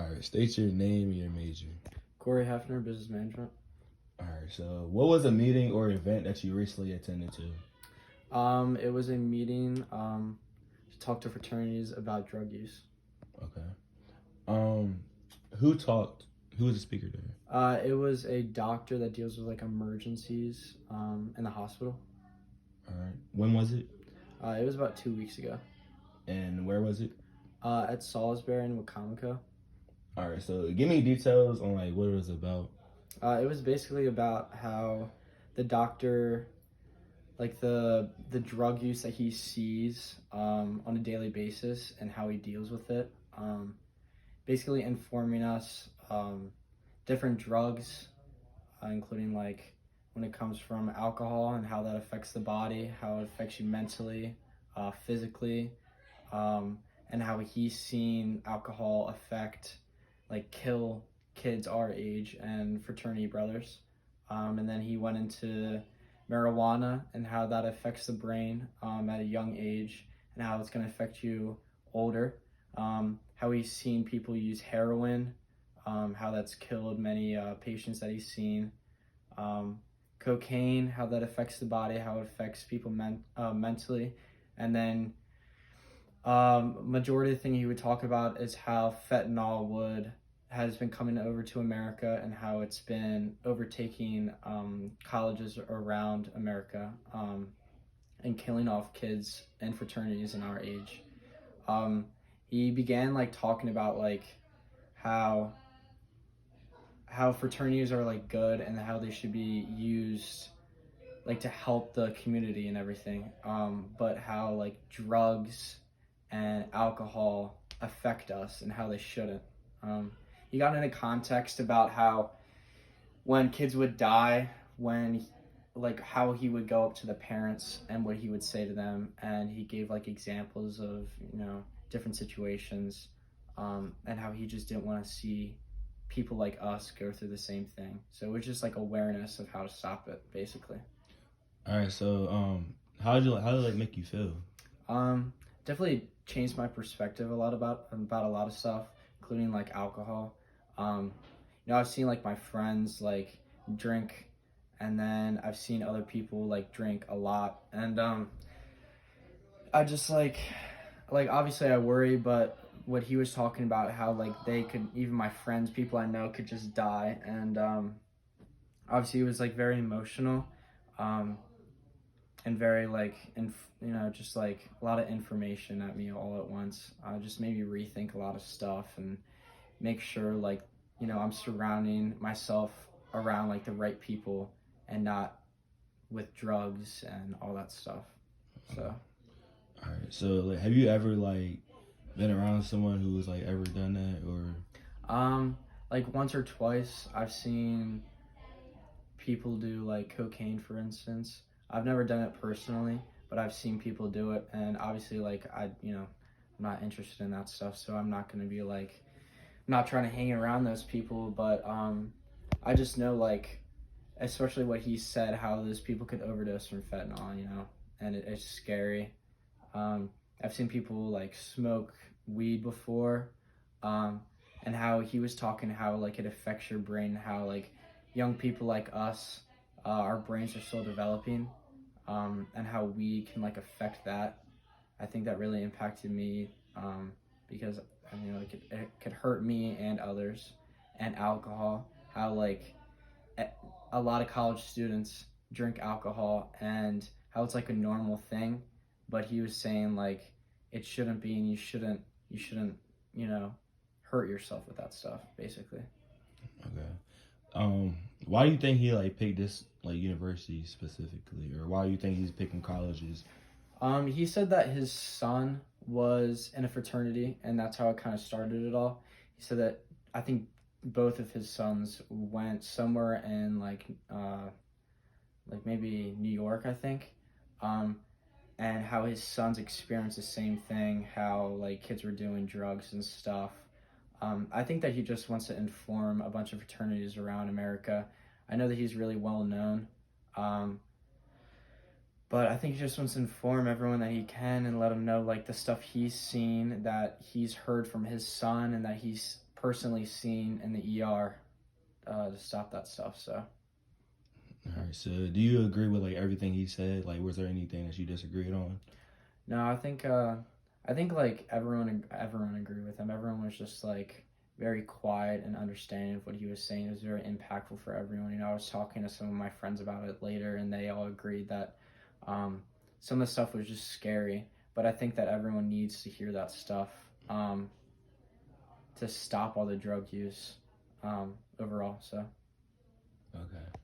All right, state your name and your major. Corey Hefner, business management. All right, so what was a meeting or event that you recently attended to? It was a meeting to talk to fraternities about drug use. Okay. Um, who talked? Who was the speaker there? It was a doctor that deals with like emergencies in the hospital. All right. When was it? It was about 2 weeks ago. And where was it? At Salisbury in Wacomico. All right, so give me details on like what it was about. It was basically about how the doctor, like the drug use that he sees on a daily basis and how he deals with it. Basically informing us different drugs, including like when it comes from alcohol and how that affects the body, how it affects you mentally, physically, and how he's seen alcohol affect, like kill kids our age and fraternity brothers. And then he went into marijuana and how that affects the brain at a young age and how it's going to affect you older. How he's seen people use heroin, how that's killed many patients that he's seen. Cocaine, how that affects the body, how it affects people mentally. And then majority of the thing he would talk about is how fentanyl has been coming over to America and how it's been overtaking colleges around America and killing off kids and fraternities in our age. He began like talking about like how fraternities are like good and how they should be used like to help the community and everything, but how like drugs and alcohol affect us and how they shouldn't. He got into context about how when kids would die, like how he would go up to the parents and what he would say to them, and he gave like examples of different situations, and how he just didn't want to see people like us go through the same thing. So it was just like awareness of how to stop it, basically. All right, so how did it make you feel? Definitely changed my perspective a lot about a lot of stuff, including like alcohol. I've seen like my friends like drink, and then I've seen other people like drink a lot, and I just like obviously I worry, but what he was talking about, how like they could, even my friends, people I know, could just die, and obviously it was like very emotional. And very like just like a lot of information at me all at once. Just made me rethink a lot of stuff and make sure like I'm surrounding myself around like the right people and not with drugs and all that stuff. So all right, so like have you ever like been around someone who was like ever done that? Or like once or twice I've seen people do like cocaine, for instance. I've never done it personally, but I've seen people do it, and obviously like I'm not interested in that stuff, so I'm not going to be like, I'm not trying to hang around those people, but I just know like, especially what he said, how those people could overdose from fentanyl, and it's scary. I've seen people like smoke weed before, and how he was talking how like it affects your brain, how like young people like us, our brains are still developing, and how weed can like affect that. I think that really impacted me, because it could hurt me and others. And alcohol, how like a lot of college students drink alcohol and how it's like a normal thing, but he was saying like it shouldn't be, and you shouldn't hurt yourself with that stuff, basically. okay, why do you think he like picked this like university specifically, or why do you think he's picking colleges? He said that his son was in a fraternity, and that's how it kind of started it all. He said that I think both of his sons went somewhere in like maybe New York, I think, and how his sons experienced the same thing, how like kids were doing drugs and stuff. I think that he just wants to inform a bunch of fraternities around America. I know that he's really well known, but I think he just wants to inform everyone that he can and let them know like the stuff he's seen, that he's heard from his son, and that he's personally seen in the ER to stop that stuff. So. All right. So do you agree with like everything he said? Like, was there anything that you disagreed on? No, I think like everyone agreed with him. Everyone was just like very quiet and understanding of what he was saying. It was very impactful for everyone. You know, I was talking to some of my friends about it later, and they all agreed that some of the stuff was just scary. But I think that everyone needs to hear that stuff to stop all the drug use overall. So. Okay.